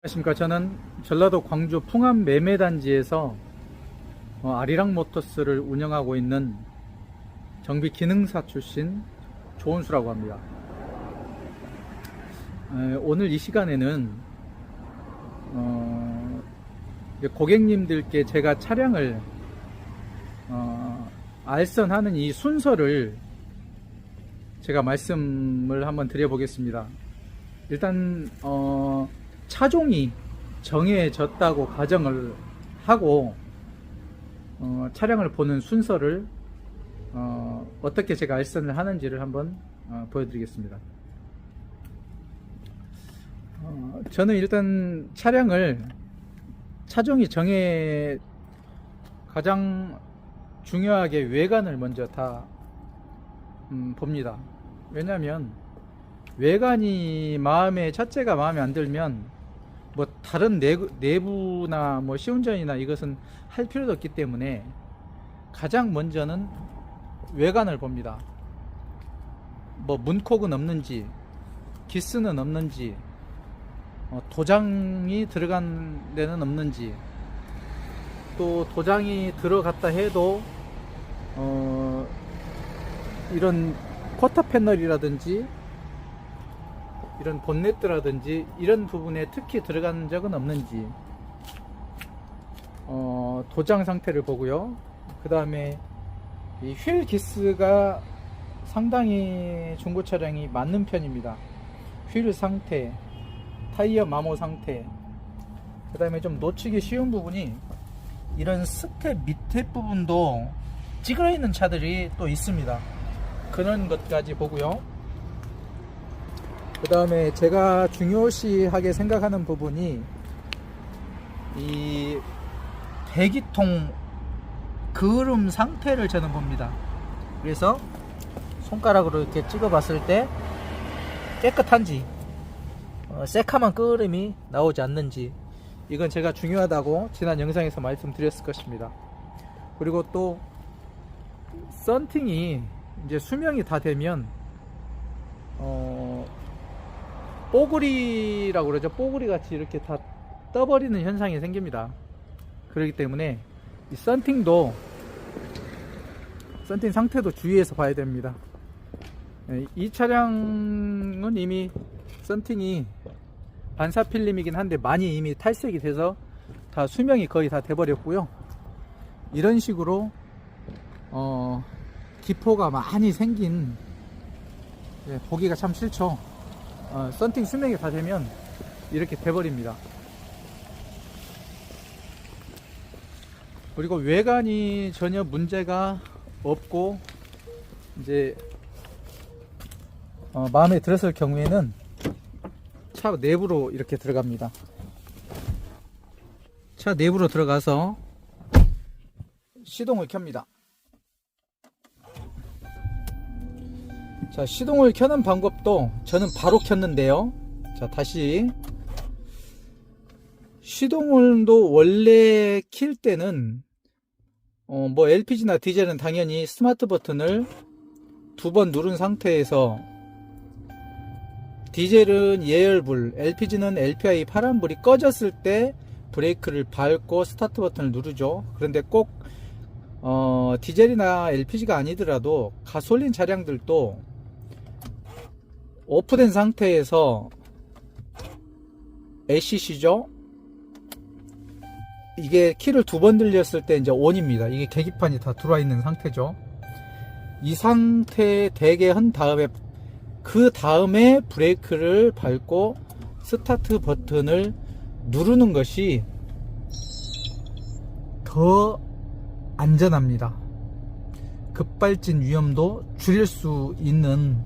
안녕하십니까. 저는 전라도 광주 풍암 매매단지에서 아리랑 모터스를 운영하고 있는 정비 기능사 출신 조은수라고 합니다. 오늘 이 시간에는 고객님들께 제가 차량을 알선하는 이 순서를 제가 말씀을 한번 드려보겠습니다. 일단 차종이 정해졌다고 가정을 하고 차량을 보는 순서를 어떻게 제가 알선을 하는지를 한번 보여드리겠습니다. 저는 일단 차종이 가장 중요하게 외관을 먼저 다 봅니다. 왜냐하면 외관이 첫째가 마음에 안 들면 뭐 다른 내부나 뭐 시운전이나 이것은 할 필요도 없기 때문에 가장 먼저는 외관을 봅니다. 뭐 문콕은 없는지, 기스는 없는지, 도장이 들어간 데는 없는지, 또 도장이 들어갔다 해도 이런 쿼터 패널이라든지 이런 본네트라든지 이런 부분에 특히 들어간 적은 없는지 도장 상태를 보고요. 그 다음에 이 휠 기스가 상당히 중고 차량이 많은 편입니다. 휠 상태, 타이어 마모 상태, 그 다음에 좀 놓치기 쉬운 부분이 이런 스텝 밑에 부분도 찌그러 있는 차들이 또 있습니다. 그런 것까지 보고요. 그 다음에 제가 중요시하게 생각하는 부분이 이 배기통 그을음 상태를 저는 봅니다. 그래서 손가락으로 이렇게 찍어 봤을 때 깨끗한지, 새카만 끄름이 나오지 않는지, 이건 제가 중요하다고 지난 영상에서 말씀드렸을 것입니다. 그리고 또 썬팅이 이제 수명이 다 되면 뽀글이라고 그러죠. 뽀글이 같이 이렇게 다 떠버리는 현상이 생깁니다. 그렇기 때문에 이 썬팅 상태도 주의해서 봐야 됩니다. 이 차량은 이미 썬팅이 반사 필름이긴 한데 많이 이미 탈색이 돼서 다 수명이 거의 다 돼버렸고요. 이런 식으로 기포가 많이 생긴, 보기가 참 싫죠. 썬팅 수명이 다 되면 이렇게 돼버립니다. 그리고 외관이 전혀 문제가 없고 이제 마음에 들었을 경우에는 차 내부로 이렇게 들어갑니다. 차 내부로 들어가서 시동을 켭니다. 자, 시동을 켜는 방법도 저는 바로 켰는데요. 자, 다시 시동을도 원래 킬 때는 뭐 LPG나 디젤은 당연히 스마트 버튼을 2번 누른 상태에서, 디젤은 예열불, LPG는 LPI 파란불이 꺼졌을 때 브레이크를 밟고 스타트 버튼을 누르죠. 그런데 꼭 디젤이나 LPG가 아니더라도 가솔린 차량들도 오프된 상태에서 ACC죠. 이게 키를 2번 들렸을 때 이제 ON입니다. 이게 계기판이 다 들어와 있는 상태죠. 이 상태 되게 한 다음에, 그 다음에 브레이크를 밟고 스타트 버튼을 누르는 것이 더 안전합니다. 급발진 위험도 줄일 수 있는,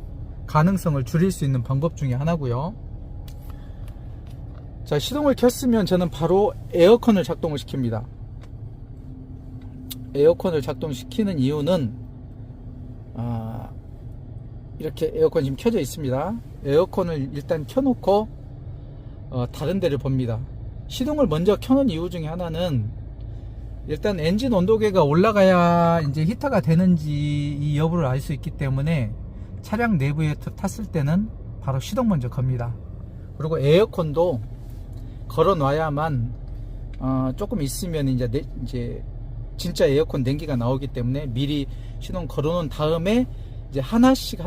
가능성을 줄일 수 있는 방법 중에 하나고요. 자, 시동을 켰으면 저는 바로 에어컨을 작동을 시킵니다. 에어컨을 작동시키는 이유는 이렇게 에어컨이 지금 켜져 있습니다. 에어컨을 일단 켜놓고 다른 데를 봅니다. 시동을 먼저 켜놓은 이유 중에 하나는 일단 엔진 온도계가 올라가야 이제 히터가 되는지 이 여부를 알 수 있기 때문에 차량 내부에 탔을 때는 바로 시동 먼저 겁니다. 그리고 에어컨도 걸어 놔야만 조금 있으면 이제 진짜 에어컨 냉기가 나오기 때문에 미리 시동 걸어 놓은 다음에 이제 하나씩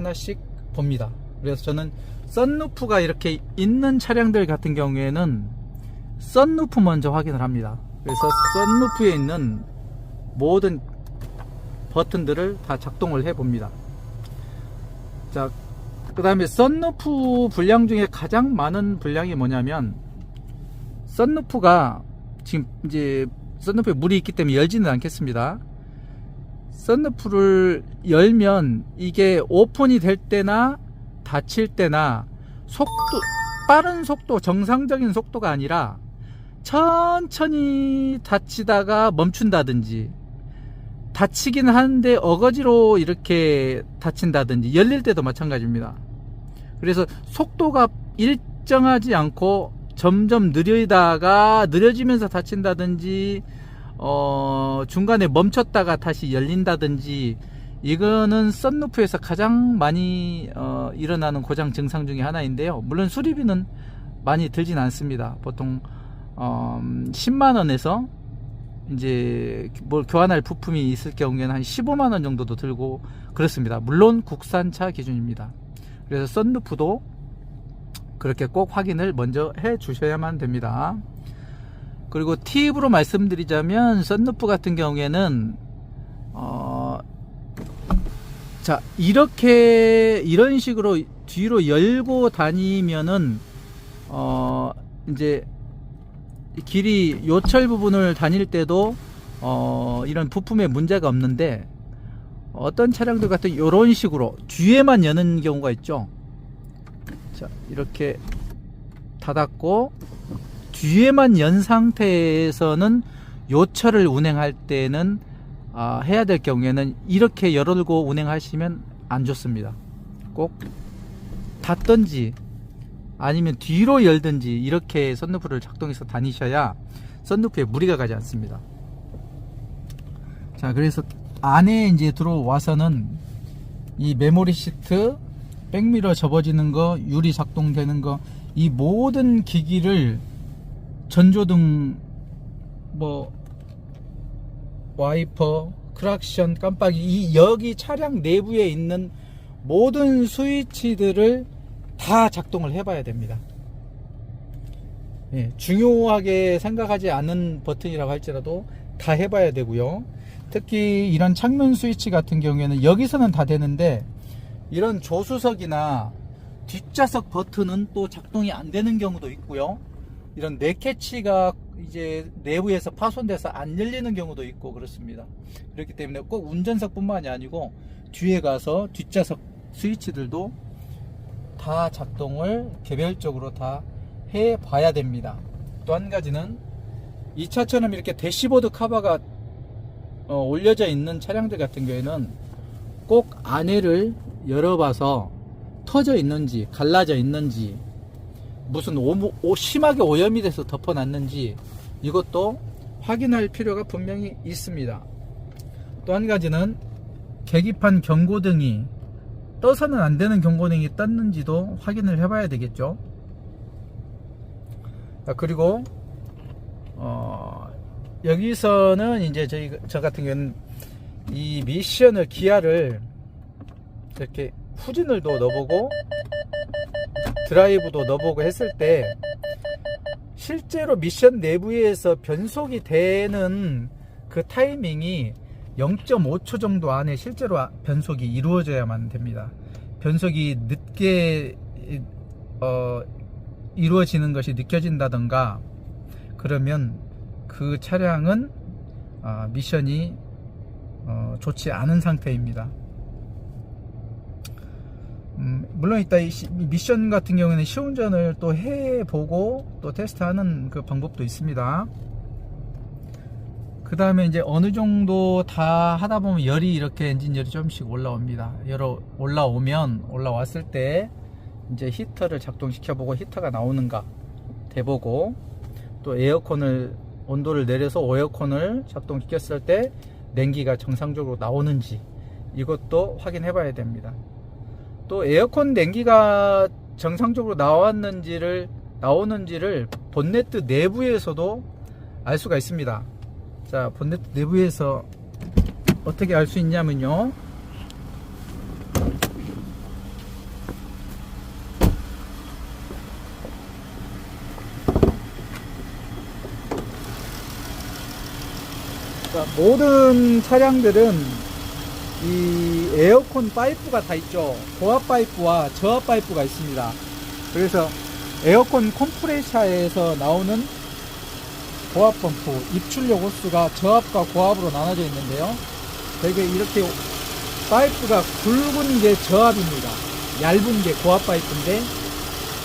봅니다. 그래서 저는 썬루프가 이렇게 있는 차량들 같은 경우에는 썬루프 먼저 확인을 합니다. 그래서 썬루프에 있는 모든 버튼들을 다 작동을 해 봅니다. 자, 그 다음에 썬루프 분량 중에 가장 많은 분량이 뭐냐면, 썬루프가 지금 이제 썬루프에 물이 있기 때문에 열지는 않겠습니다. 썬루프를 열면 이게 오픈이 될 때나 닫힐 때나 빠른 속도, 정상적인 속도가 아니라 천천히 닫히다가 멈춘다든지, 닫히긴 하는데 어거지로 이렇게 닫힌다든지, 열릴 때도 마찬가지입니다. 그래서 속도가 일정하지 않고 점점 느려지면서 닫힌다든지, 중간에 멈췄다가 다시 열린다든지, 이거는 썬루프에서 가장 많이 일어나는 고장 증상 중에 하나인데요. 물론 수리비는 많이 들진 않습니다. 보통 10만원에서 이제 뭘 교환할 부품이 있을 경우에는 한 15만원 정도도 들고 그렇습니다. 물론 국산차 기준입니다. 그래서 썬루프도 그렇게 꼭 확인을 먼저 해 주셔야만 됩니다. 그리고 팁으로 말씀드리자면, 썬루프 같은 경우에는 자, 이런 식으로 뒤로 열고 다니면은 이제 길이 요철 부분을 다닐 때도 이런 부품에 문제가 없는데, 어떤 차량들 같은 이런 식으로 뒤에만 여는 경우가 있죠. 자, 이렇게 닫았고 뒤에만 연 상태에서는 요철을 운행할 때는 해야 될 경우에는 이렇게 열고 운행하시면 안 좋습니다. 꼭 닫든지 아니면 뒤로 열든지 이렇게 썬루프를 작동해서 다니셔야 썬루프에 무리가 가지 않습니다. 자, 그래서 안에 이제 들어와서는 이 메모리 시트, 백미러 접어지는 거, 유리 작동되는 거, 이 모든 기기를 전조등, 와이퍼, 크락션, 깜빡이, 여기 차량 내부에 있는 모든 스위치들을 다 작동을 해봐야 됩니다. 예, 중요하게 생각하지 않은 버튼이라고 할지라도 다 해봐야 되고요. 특히 이런 창문 스위치 같은 경우에는 여기서는 다 되는데, 이런 조수석이나 뒷좌석 버튼은 또 작동이 안 되는 경우도 있고요. 이런 넷캐치가 이제 내부에서 파손돼서 안 열리는 경우도 있고 그렇습니다. 그렇기 때문에 꼭 운전석뿐만이 아니고 뒤에 가서 뒷좌석 스위치들도 다 작동을 개별적으로 다 해 봐야 됩니다. 또 한 가지는 이 차처럼 이렇게 대시보드 커버가 올려져 있는 차량들 같은 경우에는 꼭 안에를 열어봐서 터져 있는지, 갈라져 있는지, 무슨 심하게 오염이 돼서 덮어놨는지, 이것도 확인할 필요가 분명히 있습니다. 또 한 가지는 계기판 경고등이 떠서는 안 되는 경고등이 떴는지도 확인을 해봐야 되겠죠. 그리고 여기서는 이제 저 같은 경우는 이 미션을, 기아를 이렇게 후진을도 넣어보고 드라이브도 넣어보고 했을 때, 실제로 미션 내부에서 변속이 되는 그 타이밍이 0.5초 정도 안에 실제로 변속이 이루어져야만 됩니다. 변속이 늦게 이루어지는 것이 느껴진다던가 그러면 그 차량은 미션이 좋지 않은 상태입니다. 물론 이따 이 미션 같은 경우에는 시운전을 또 해보고 또 테스트하는 그 방법도 있습니다. 그 다음에 이제 어느 정도 다 하다 보면 열이, 이렇게 엔진열이 좀씩 올라옵니다. 올라왔을 때 이제 히터를 작동시켜 보고 히터가 나오는가 대보고, 또 에어컨을 온도를 내려서 에어컨을 작동시켰을 때 냉기가 정상적으로 나오는지, 이것도 확인해 봐야 됩니다. 또 에어컨 냉기가 정상적으로 나오는지를 본네트 내부에서도 알 수가 있습니다. 자, 본네트 내부에서 어떻게 알 수 있냐면요, 자, 모든 차량들은 이 에어컨 파이프가 다 있죠. 고압 파이프와 저압 파이프가 있습니다. 그래서 에어컨 컴프레셔에서 나오는 고압 펌프 입출력 호스가 저압과 고압으로 나눠져 있는데요, 되게 이렇게 파이프가 굵은 게 저압입니다. 얇은 게 고압 파이프인데,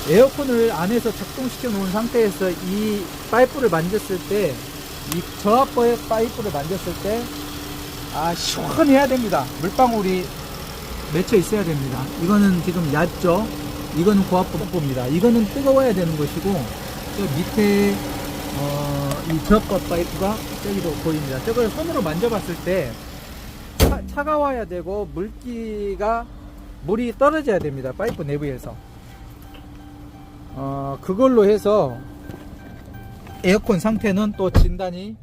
에어컨을 안에서 작동시켜 놓은 상태에서 이 파이프를 만졌을 때, 이 저압 파이프를 만졌을 때 시원해야 됩니다. 물방울이 맺혀 있어야 됩니다. 이거는 지금 얇죠. 이거는 고압 펌프입니다. 이거는 뜨거워야 되는 것이고, 저 밑에 이 저압 파이프가 저기도 보입니다. 저걸 손으로 만져봤을 때 차가워야 되고, 물이 떨어져야 됩니다. 파이프 내부에서. 그걸로 해서 에어컨 상태는 또 진단이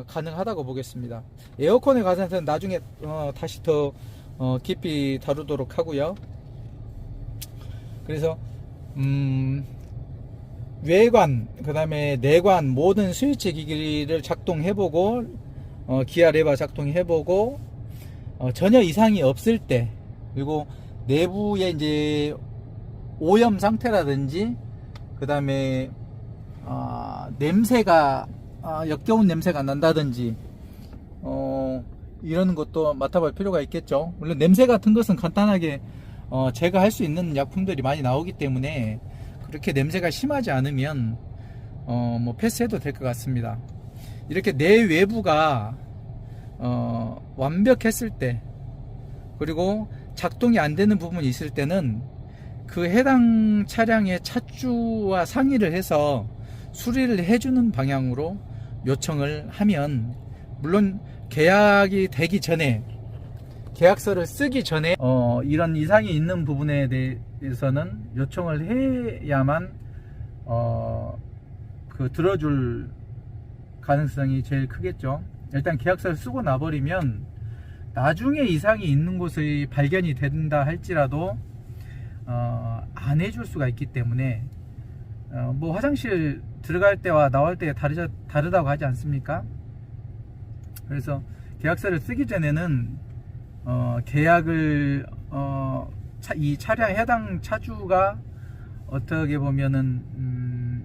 가능하다고 보겠습니다. 에어컨에 관해서는 나중에 다시 더 깊이 다루도록 하고요. 그래서 외관, 그 다음에 내관 모든 스위치 기기를 작동해보고, 기아 레바 작동해보고, 전혀 이상이 없을 때, 그리고 내부에 이제 오염 상태라든지, 그 다음에 냄새가 역겨운 냄새가 난다든지 이런 것도 맡아볼 필요가 있겠죠. 물론 냄새 같은 것은 간단하게 제거할 수 있는 약품들이 많이 나오기 때문에, 그렇게 냄새가 심하지 않으면 뭐 패스해도 될 것 같습니다. 이렇게 내외부가 완벽했을 때, 그리고 작동이 안 되는 부분이 있을 때는 그 해당 차량의 차주와 상의를 해서 수리를 해주는 방향으로 요청을 하면, 물론 계약이 되기 전에, 계약서를 쓰기 전에 이런 이상이 있는 부분에 대해서는 요청을 해야만 들어줄 가능성이 제일 크겠죠. 일단 계약서를 쓰고 나버리면 나중에 이상이 있는 곳이 발견이 된다 할지라도 안 해줄 수가 있기 때문에, 뭐 화장실 들어갈 때와 나올 때 다르다고 하지 않습니까? 그래서 계약서를 쓰기 전에는 계약을 이 차량 해당 차주가 어떻게 보면은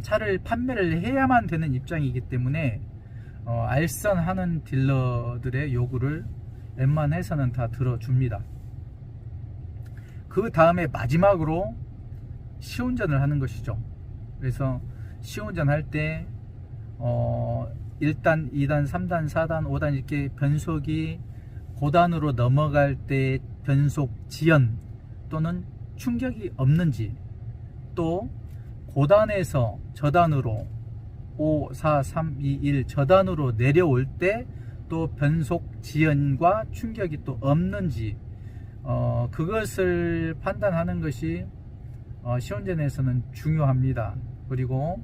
차를 판매를 해야만 되는 입장이기 때문에 알선하는 딜러들의 요구를 웬만해서는 다 들어줍니다. 그 다음에 마지막으로 시운전을 하는 것이죠. 그래서 시운전 할 때 1단, 2단, 3단, 4단, 5단 이렇게 변속이 고단으로 넘어갈 때 변속 지연 또는 충격이 없는지, 또 고단에서 저단으로 5, 4, 3, 2, 1 저단으로 내려올 때 또 변속 지연과 충격이 또 없는지, 그것을 판단하는 것이 시운전에서는 중요합니다. 그리고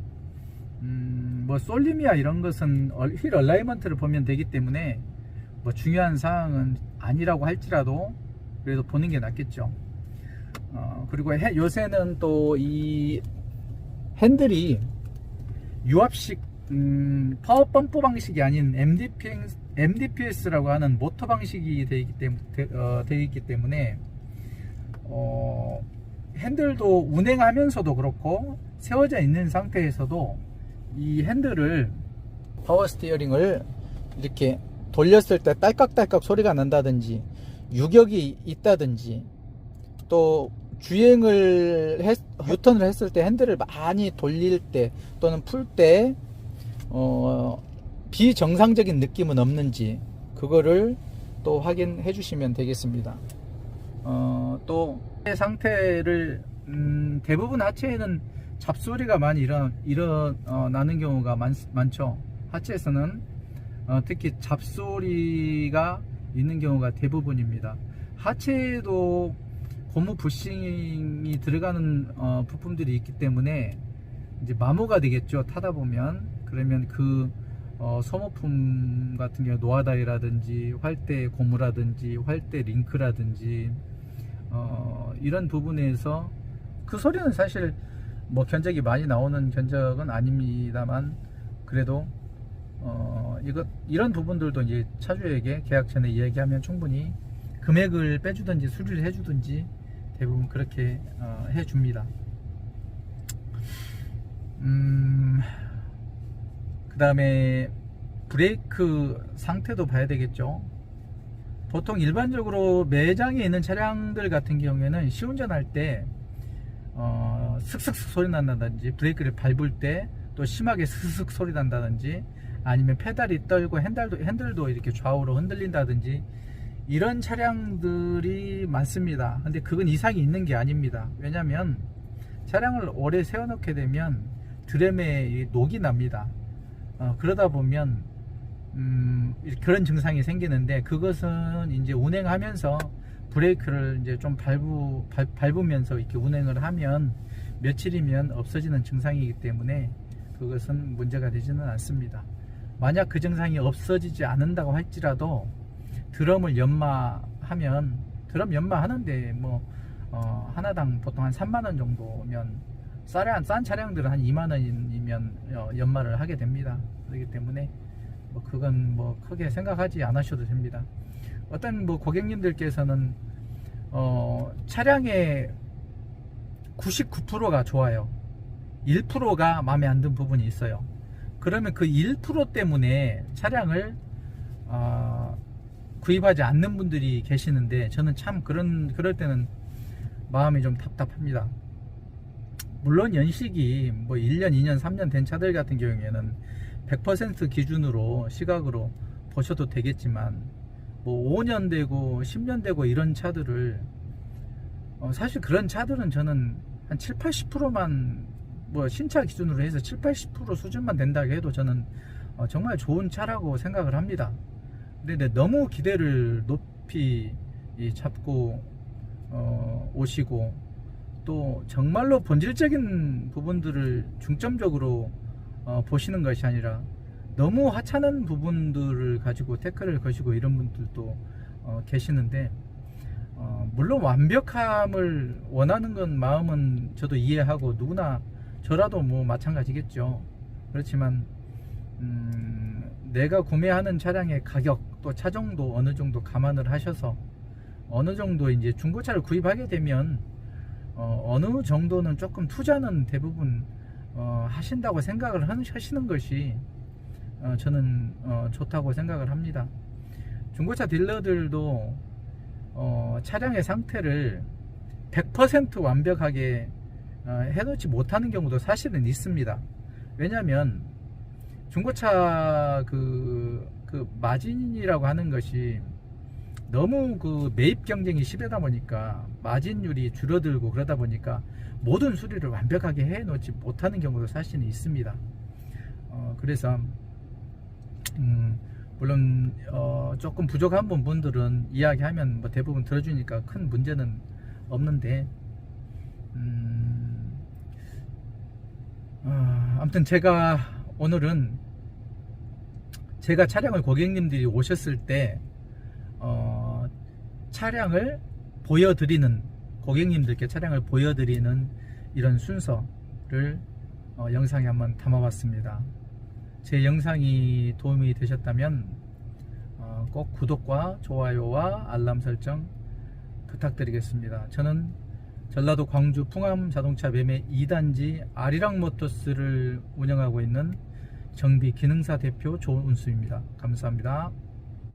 뭐 솔리미아 이런 것은 휠 얼라이먼트를 보면 되기 때문에 뭐 중요한 사항은 아니라고 할지라도 그래도 보는 게 낫겠죠. 그리고 요새는 또 이 핸들이 유압식 파워 펌프 방식이 아닌 MDPS라고 하는 모터 방식이 되어 있기 때문에 핸들도 운행하면서도 그렇고 세워져 있는 상태에서도 이 핸들을, 파워 스티어링을 이렇게 돌렸을 때 딸깍딸깍 소리가 난다든지, 유격이 있다든지, 또 주행을 유턴을 했을 때 핸들을 많이 돌릴 때 또는 풀 때 비정상적인 느낌은 없는지, 그거를 또 확인해 주시면 되겠습니다. 또 상태를 대부분 하체에는 잡소리가 많이 나는 경우가 많죠. 하체에서는 특히 잡소리가 있는 경우가 대부분입니다. 하체에도 고무 부싱이 들어가는 부품들이 있기 때문에 이제 마모가 되겠죠. 타다 보면. 그러면 그 소모품 같은 경우 노아다이라든지 활대 고무라든지 활대 링크라든지 이런 부분에서 그 소리는 사실 뭐 견적이 많이 나오는 견적은 아닙니다만 그래도 이런 부분들도 이제 차주에게 계약 전에 이야기하면 충분히 금액을 빼주든지 수리를 해주든지 대부분 그렇게 해줍니다. 그 다음에 브레이크 상태도 봐야 되겠죠. 보통 일반적으로 매장에 있는 차량들 같은 경우에는 시운전할 때 슥슥 소리 난다든지 브레이크를 밟을 때 또 심하게 스슥 소리 난다든지 아니면 페달이 떨고 핸들도 이렇게 좌우로 흔들린다든지 이런 차량들이 많습니다. 근데 그건 이상이 있는 게 아닙니다. 왜냐면 차량을 오래 세워놓게 되면 드럼에 녹이 납니다. 그러다 보면 그런 증상이 생기는데 그것은 이제 운행하면서 브레이크를 이제 좀 밟으면서 이렇게 운행을 하면 며칠이면 없어지는 증상이기 때문에 그것은 문제가 되지는 않습니다. 만약 그 증상이 없어지지 않는다고 할지라도 드럼을 연마하면 드럼 연마하는데 뭐 하나당 보통 한 3만원 정도면 싼 차량들은 한 2만원이면 연마를 하게 됩니다. 그렇기 때문에 뭐 그건 뭐 크게 생각하지 않으셔도 됩니다. 어떤 뭐 고객님들께서는 차량의 99%가 좋아요. 1%가 마음에 안 드는 부분이 있어요. 그러면 그 1% 때문에 차량을 구입하지 않는 분들이 계시는데 저는 참 그럴 때는 마음이 좀 답답합니다. 물론 연식이 뭐 1년, 2년, 3년 된 차들 같은 경우에는 100% 기준으로 시각으로 보셔도 되겠지만 뭐 5년 되고 10년 되고 이런 차들을 사실 그런 차들은 저는 한 7, 80%만 뭐 신차 기준으로 해서 7, 80% 수준만 된다고 해도 저는 정말 좋은 차라고 생각을 합니다. 근데 너무 기대를 높이 잡고 오시고 또 정말로 본질적인 부분들을 중점적으로 보시는 것이 아니라 너무 하찮은 부분들을 가지고 태클을 거시고 이런 분들도 계시는데 물론 완벽함을 원하는 건 마음은 저도 이해하고 누구나 저라도 뭐 마찬가지겠죠. 그렇지만 내가 구매하는 차량의 가격 또 차종도 어느 정도 감안을 하셔서 어느 정도 이제 중고차를 구입하게 되면 어느 정도는 조금 투자는 대부분 하신다고 생각을 하시는 것이 저는 좋다고 생각을 합니다. 중고차 딜러들도 차량의 상태를 100% 완벽하게 해놓지 못하는 경우도 사실은 있습니다. 왜냐하면 중고차 그 마진이라고 하는 것이 너무 그 매입 경쟁이 심하다 보니까 마진율이 줄어들고 그러다 보니까 모든 수리를 완벽하게 해놓지 못하는 경우도 사실은 있습니다. 그래서 물론 조금 부족한 분들은 이야기하면 뭐 대부분 들어주니까 큰 문제는 없는데 아무튼 제가 오늘은 제가 차량을 고객님들이 오셨을 때 차량을 보여드리는 고객님들께 차량을 보여드리는 이런 순서를 영상에 한번 담아봤습니다. 제 영상이 도움이 되셨다면 꼭 구독과 좋아요와 알람 설정 부탁드리겠습니다. 저는 전라도 광주 풍암 자동차 매매 2단지 아리랑모터스를 운영하고 있는 정비 기능사 대표 조은수입니다. 감사합니다.